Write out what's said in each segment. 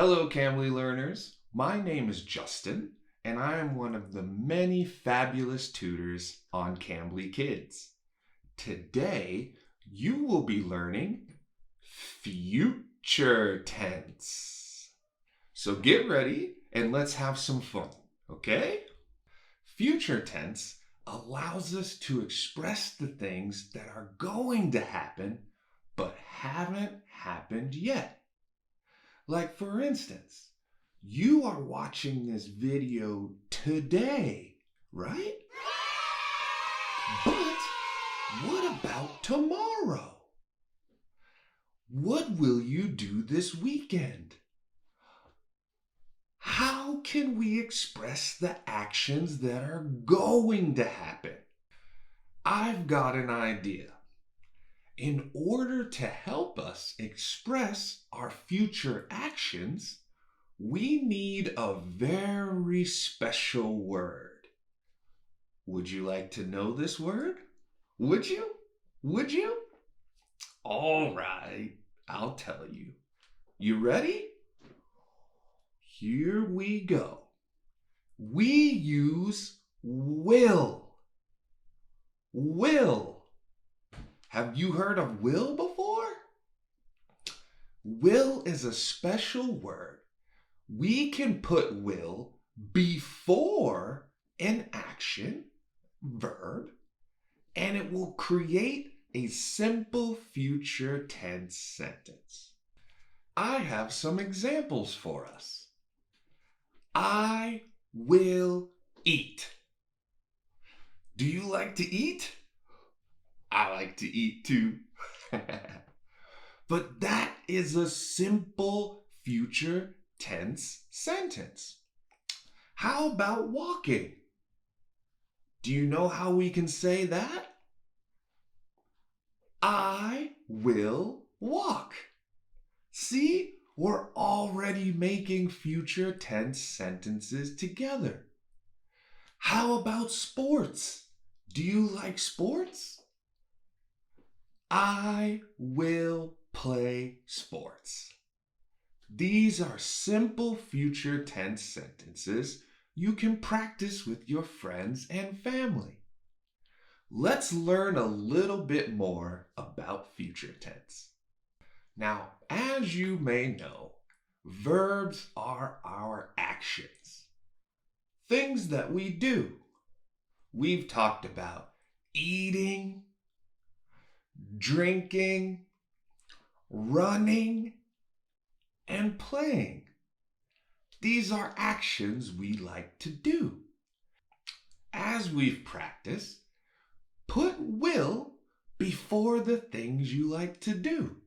Hello, Cambly learners. My name is Justin, and I am one of the many fabulous tutors on Cambly Kids. Today, you will be learning future tense. So get ready and let's have some fun, okay? Future tense allows us to express the things that are going to happen but haven't happened yet. Like, for instance, you are watching this video today, right? But what about tomorrow? What will you do this weekend? How can we express the actions that are going to happen? I've got an idea. In order to help us express our future actions, we need a very special word. Would you like to know this word? Would you? Would you? All right, I'll tell you. You ready? Here we go. We use will. Will. Have you heard of will before? Will is a special word. We can put will before an action, verb, and it will create a simple future tense sentence. I have some examples for us. I will eat. Do you like to eat? I like to eat too. But that is a simple future tense sentence. How about walking? Do you know how we can say that? I will walk. See, we're already making future tense sentences together. How about sports? Do you like sports? I will play sports. These are simple future tense sentences you can practice with your friends and family. Let's learn a little bit more about future tense. Now, as you may know, verbs are our actions, things that we do. We've talked about eating, drinking, running, and playing. These are actions we like to do. As we've practiced, put will before the things you like to do.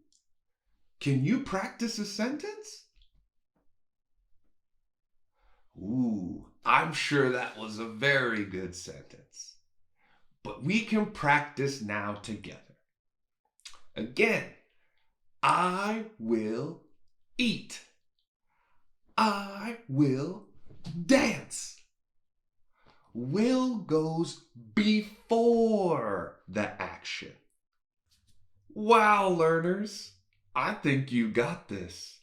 Can you practice a sentence? Ooh, I'm sure that was a very good sentence. But we can practice now together. Again, I will eat. I will dance. Will goes before the action. Wow, learners, I think you got this.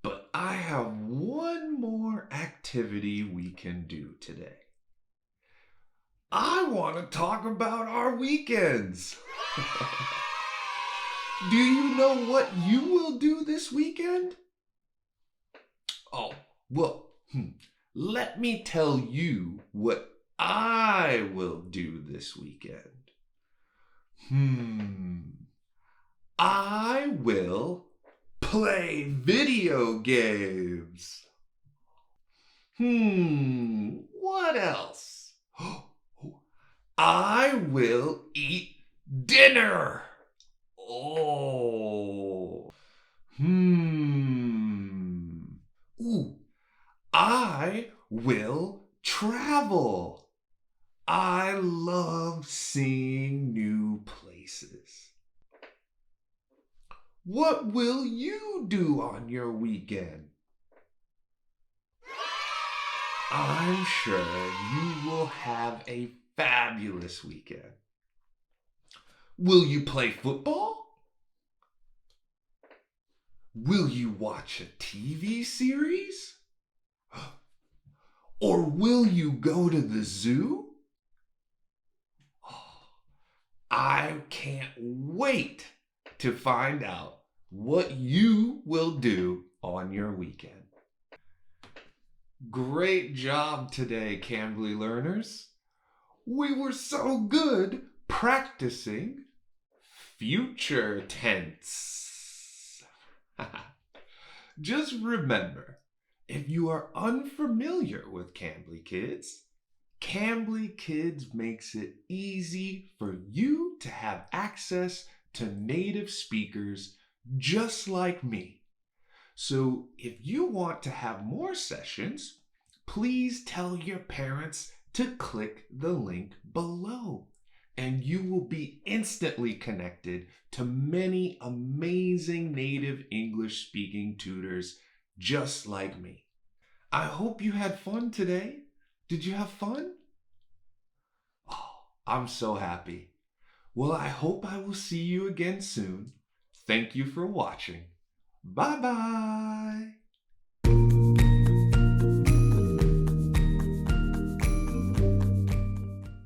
But I have one more activity we can do today. I want to talk about our weekends. Do you know what you will do this weekend? Oh, well, let me tell you what I will do this weekend. I will play video games. What else? I will eat dinner. Oh. Ooh. I will travel. I love seeing new places. What will you do on your weekend? I'm sure you will have a fabulous weekend. Will you play football? Will you watch a TV series? Or will you go to the zoo? Oh, I can't wait to find out what you will do on your weekend. Great job today, Cambly learners. We were so good practicing future tense. Just remember, if you are unfamiliar with Cambly Kids, Cambly Kids makes it easy for you to have access to native speakers just like me. So if you want to have more sessions, please tell your parents to click the link below, and you will be instantly connected to many amazing native English speaking tutors just like me. I hope you had fun today. Did you have fun? Oh, I'm so happy. Well, I hope I will see you again soon. Thank you for watching. Bye bye.